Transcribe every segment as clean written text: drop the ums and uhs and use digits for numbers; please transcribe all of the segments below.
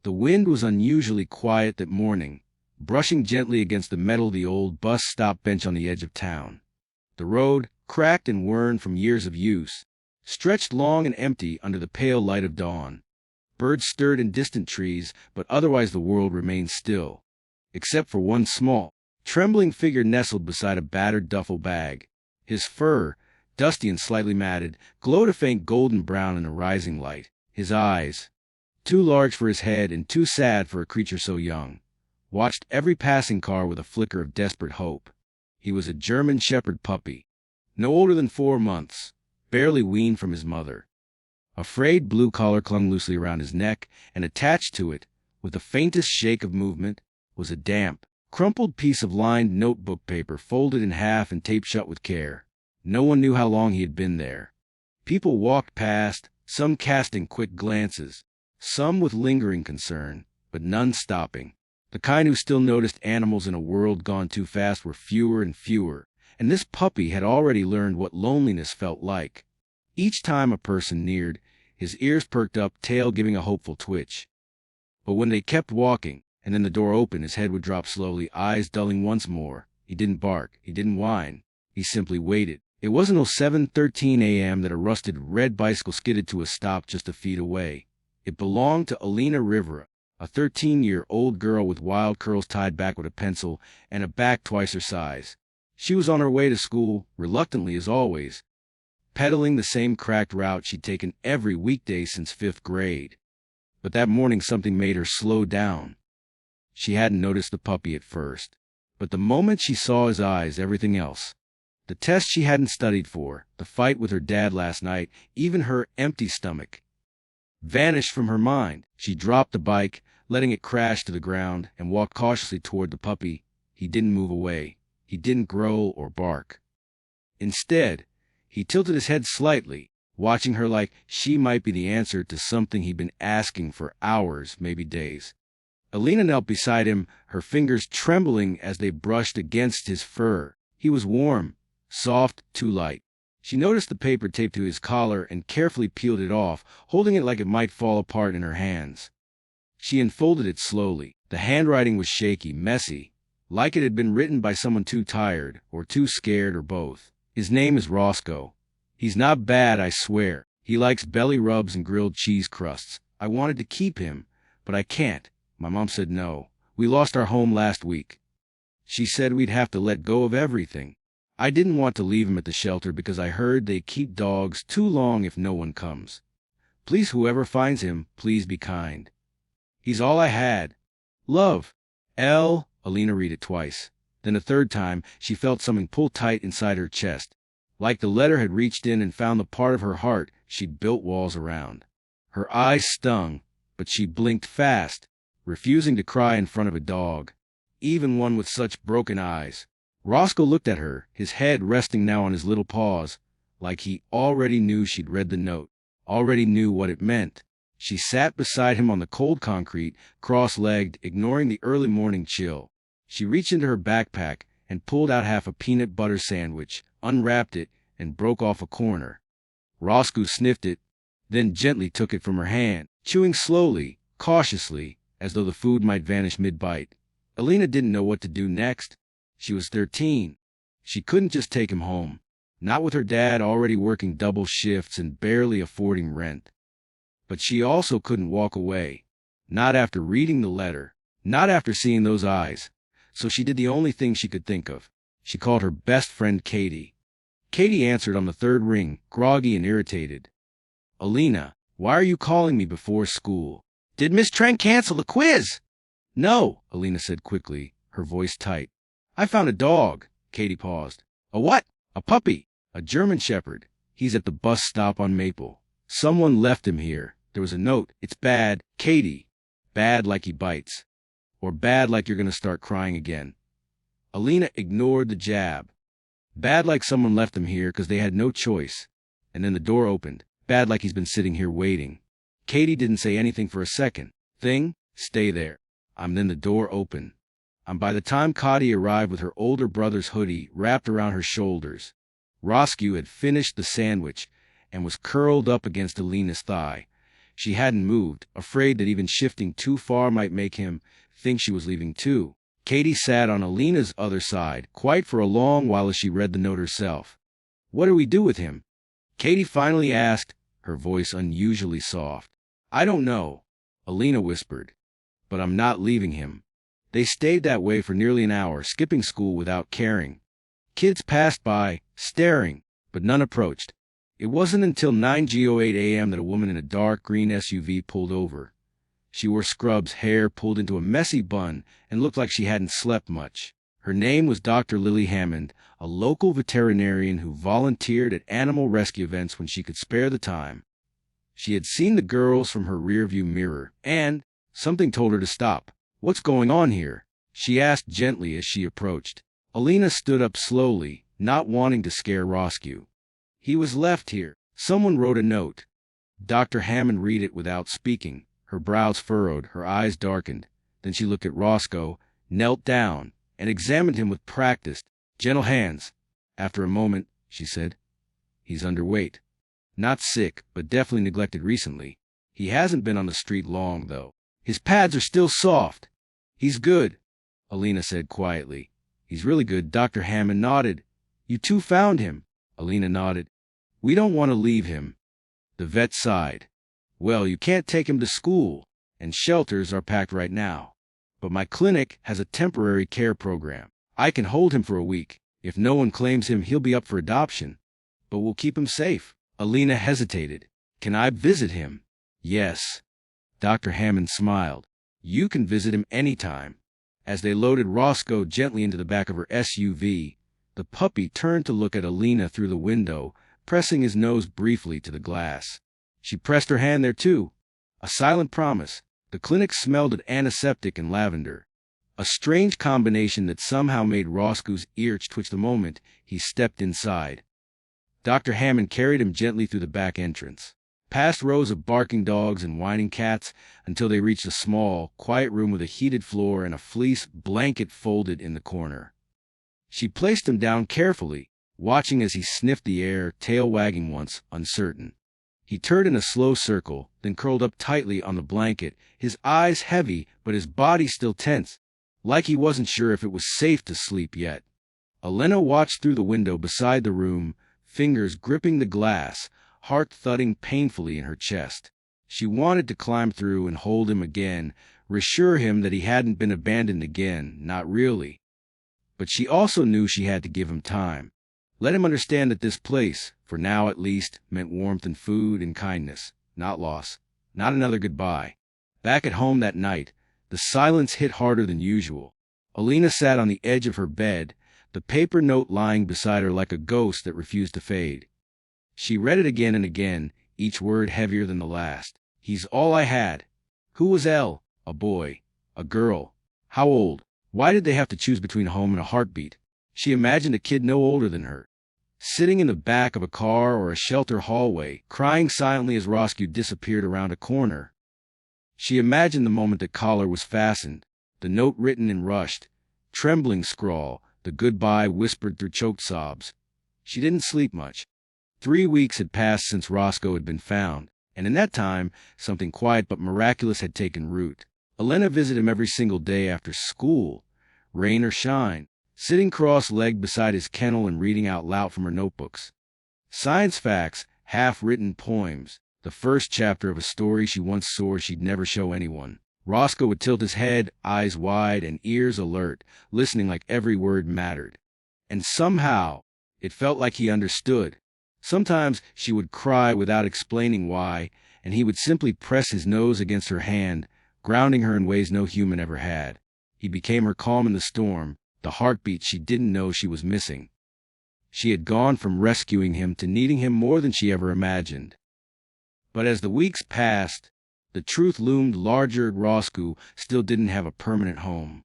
The wind was unusually quiet that morning, brushing gently against the metal of the old bus stop bench on the edge of town. The road, cracked and worn from years of use, stretched long and empty under the pale light of dawn. Birds stirred in distant trees, but otherwise the world remained still, except for one small, trembling figure nestled beside a battered duffel bag. His fur, dusty and slightly matted, glowed a faint golden brown in the rising light. His eyes, too large for his head and too sad for a creature so young, watched every passing car with a flicker of desperate hope. He was a German shepherd puppy, no older than 4 months, barely weaned from his mother. A frayed blue collar clung loosely around his neck, and attached to it, with the faintest shake of movement, was a damp, crumpled piece of lined notebook paper folded in half and taped shut with care. No one knew how long he had been there. People walked past, some casting quick glances, some with lingering concern, but none stopping. The kind who still noticed animals in a world gone too fast were fewer and fewer, and this puppy had already learned what loneliness felt like. Each time a person neared, his ears perked up, tail giving a hopeful twitch. But when they kept walking, and then the door opened, his head would drop slowly, eyes dulling once more. He didn't bark, he didn't whine, he simply waited. It wasn't until 7:13 a.m. that a rusted red bicycle skidded to a stop just a feet away. It belonged to Alina Rivera, a 13-year-old girl with wild curls tied back with a pencil and a back twice her size. She was on her way to school, reluctantly as always, pedaling the same cracked route she'd taken every weekday since 5th grade. But that morning something made her slow down. She hadn't noticed the puppy at first, but the moment she saw his eyes, everything else, the test she hadn't studied for, the fight with her dad last night, even her empty stomach, vanished from her mind. She dropped the bike, letting it crash to the ground, and walked cautiously toward the puppy. He didn't move away. He didn't growl or bark. Instead, he tilted his head slightly, watching her like she might be the answer to something he'd been asking for hours, maybe days. Alina knelt beside him, her fingers trembling as they brushed against his fur. He was warm, soft, too light. She noticed the paper taped to his collar and carefully peeled it off, holding it like it might fall apart in her hands. She unfolded it slowly. The handwriting was shaky, messy, like it had been written by someone too tired, or too scared, or both. His name is Roscoe. He's not bad, I swear. He likes belly rubs and grilled cheese crusts. I wanted to keep him, but I can't. My mom said no. We lost our home last week. She said we'd have to let go of everything. I didn't want to leave him at the shelter because I heard they keep dogs too long if no one comes. Please, whoever finds him, please be kind. He's all I had. Love. L. Alina read it twice. Then a third time, she felt something pull tight inside her chest, like the letter had reached in and found the part of her heart she'd built walls around. Her eyes stung, but she blinked fast, refusing to cry in front of a dog, even one with such broken eyes. Roscoe looked at her, his head resting now on his little paws, like he already knew she'd read the note, already knew what it meant. She sat beside him on the cold concrete, cross-legged, ignoring the early morning chill. She reached into her backpack and pulled out half a peanut butter sandwich, unwrapped it, and broke off a corner. Roscoe sniffed it, then gently took it from her hand, chewing slowly, cautiously, as though the food might vanish mid-bite. Alina didn't know what to do next. She was 13. She couldn't just take him home, not with her dad already working double shifts and barely affording rent. But she also couldn't walk away, not after reading the letter, not after seeing those eyes. So she did the only thing she could think of. She called her best friend Katie. Katie answered on the third ring, groggy and irritated. Alina, why are you calling me before school? Did Miss Trent cancel the quiz? No, Alina said quickly, her voice tight. I found a dog. Katie paused. A what? A puppy. A German shepherd. He's at the bus stop on Maple. Someone left him here. There was a note. It's bad, Katie. Bad like he bites. Or bad like you're going to start crying again. Alina ignored the jab. Bad like someone left him here because they had no choice. And then the door opened. Bad like he's been sitting here waiting. Katie didn't say anything for a second. Thing? Stay there. Then the door opened. By the time Katie arrived with her older brother's hoodie wrapped around her shoulders, Roscoe had finished the sandwich and was curled up against Alina's thigh, She hadn't moved, afraid that even shifting too far might make him think she was leaving too. Katie sat on Alina's other side, quiet for a long while as she read the note herself. "What do we do with him?" Katie finally asked, her voice unusually soft. "I don't know," Alina whispered, "but I'm not leaving him." They stayed that way for nearly an hour, skipping school without caring. Kids passed by, staring, but none approached. It wasn't until 9:08 a.m. that a woman in a dark green SUV pulled over. She wore scrubs, hair pulled into a messy bun, and looked like she hadn't slept much. Her name was Dr. Lily Hammond, a local veterinarian who volunteered at animal rescue events when she could spare the time. She had seen the girls from her rearview mirror, and something told her to stop. "What's going on here?" she asked gently as she approached. Alina stood up slowly, not wanting to scare Roscoe. "He was left here. Someone wrote a note." Dr. Hammond read it without speaking. Her brows furrowed, her eyes darkened. Then she looked at Roscoe, knelt down, and examined him with practiced, gentle hands. After a moment, she said, "He's underweight. Not sick, but definitely neglected recently. He hasn't been on the street long, though. His pads are still soft." "He's good," Alina said quietly. "He's really good." Dr. Hammond nodded. "You two found him?" Alina nodded. "We don't want to leave him." The vet sighed. "Well, you can't take him to school, and shelters are packed right now. But my clinic has a temporary care program. I can hold him for a week. If no one claims him, he'll be up for adoption. But we'll keep him safe." Alina hesitated. "Can I visit him?" "Yes." Dr. Hammond smiled. "You can visit him anytime." As they loaded Roscoe gently into the back of her SUV, the puppy turned to look at Alina through the window, pressing his nose briefly to the glass. She pressed her hand there too. A silent promise. The clinic smelled of antiseptic and lavender. A strange combination that somehow made Roscoe's ears twitch the moment he stepped inside. Dr. Hammond carried him gently through the back entrance, past rows of barking dogs and whining cats, until they reached a small, quiet room with a heated floor and a fleece blanket folded in the corner. She placed him down carefully, watching as he sniffed the air, tail wagging once, uncertain. He turned in a slow circle, then curled up tightly on the blanket, his eyes heavy but his body still tense, like he wasn't sure if it was safe to sleep yet. Alina watched through the window beside the room, fingers gripping the glass, heart thudding painfully in her chest. She wanted to climb through and hold him again, reassure him that he hadn't been abandoned again, not really. But she also knew she had to give him time. Let him understand that this place, for now at least, meant warmth and food and kindness, not loss, not another goodbye. Back at home that night, the silence hit harder than usual. Alina sat on the edge of her bed, the paper note lying beside her like a ghost that refused to fade. She read it again and again, each word heavier than the last. "He's all I had." Who was Elle? A boy? A girl? How old? Why did they have to choose between a home and a heartbeat? She imagined a kid no older than her, sitting in the back of a car or a shelter hallway, crying silently as Roscoe disappeared around a corner. She imagined the moment the collar was fastened, the note written in rushed, trembling scrawl, the goodbye whispered through choked sobs. She didn't sleep much. 3 weeks had passed since Roscoe had been found, and in that time, something quiet but miraculous had taken root. Alina visited him every single day after school, rain or shine, sitting cross-legged beside his kennel and reading out loud from her notebooks. Science facts, half-written poems, the first chapter of a story she once swore she'd never show anyone. Roscoe would tilt his head, eyes wide and ears alert, listening like every word mattered. And somehow, it felt like he understood. Sometimes she would cry without explaining why, and he would simply press his nose against her hand, grounding her in ways no human ever had. He became her calm in the storm, the heartbeat she didn't know she was missing. She had gone from rescuing him to needing him more than she ever imagined. But as the weeks passed, the truth loomed larger. Roscoe still didn't have a permanent home.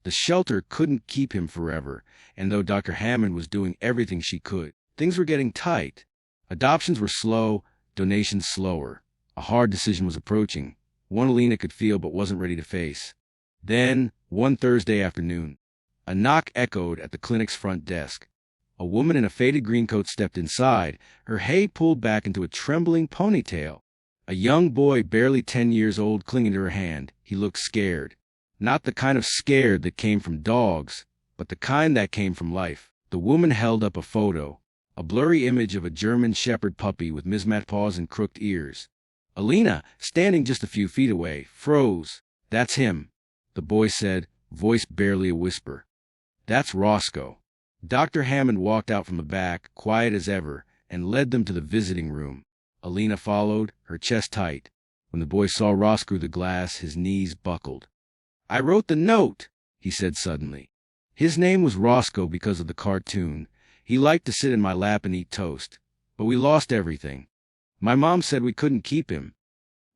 The shelter couldn't keep him forever, and though Dr. Hammond was doing everything she could, things were getting tight. Adoptions were slow, donations slower. A hard decision was approaching, one Alina could feel but wasn't ready to face. Then, one Thursday afternoon, a knock echoed at the clinic's front desk. A woman in a faded green coat stepped inside, her hair pulled back into a trembling ponytail. A young boy, barely 10 years old, clinging to her hand. He looked scared. Not the kind of scared that came from dogs, but the kind that came from life. The woman held up a photo, a blurry image of a German shepherd puppy with mismatched paws and crooked ears. Alina, standing just a few feet away, froze. "That's him," the boy said, voice barely a whisper. "That's Roscoe." Dr. Hammond walked out from the back, quiet as ever, and led them to the visiting room. Alina followed, her chest tight. When the boy saw Roscoe through the glass, his knees buckled. "I wrote the note," he said suddenly. His name was Roscoe because of the cartoon. He liked to sit in my lap and eat toast. But we lost everything. My mom said we couldn't keep him.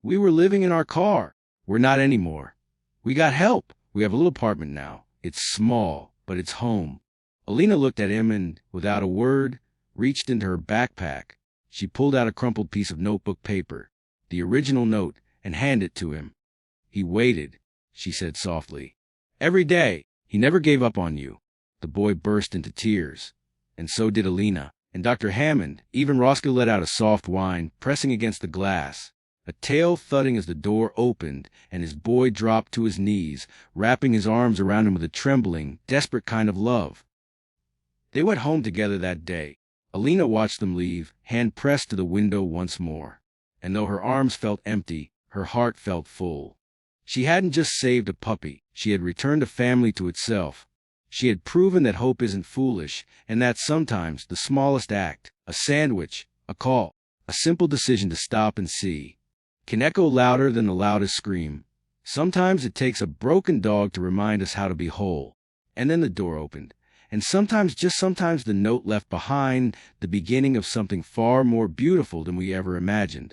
We were living in our car. We're not anymore. We got help. We have a little apartment now. It's small, but it's home. Alina looked at him and, without a word, reached into her backpack. She pulled out a crumpled piece of notebook paper, the original note, and handed it to him. "He waited," she said softly. "Every day. He never gave up on you." The boy burst into tears. And so did Alina, and Dr. Hammond. Even Roscoe let out a soft whine, pressing against the glass. A tail thudding as the door opened, and his boy dropped to his knees, wrapping his arms around him with a trembling, desperate kind of love. They went home together that day. Alina watched them leave, hand pressed to the window once more. And though her arms felt empty, her heart felt full. She hadn't just saved a puppy, she had returned a family to itself. She had proven that hope isn't foolish, and that sometimes the smallest act, a sandwich, a call, a simple decision to stop and see, can echo louder than the loudest scream. Sometimes it takes a broken dog to remind us how to be whole. And then the door opened. And sometimes, just sometimes, the note left behind the beginning of something far more beautiful than we ever imagined.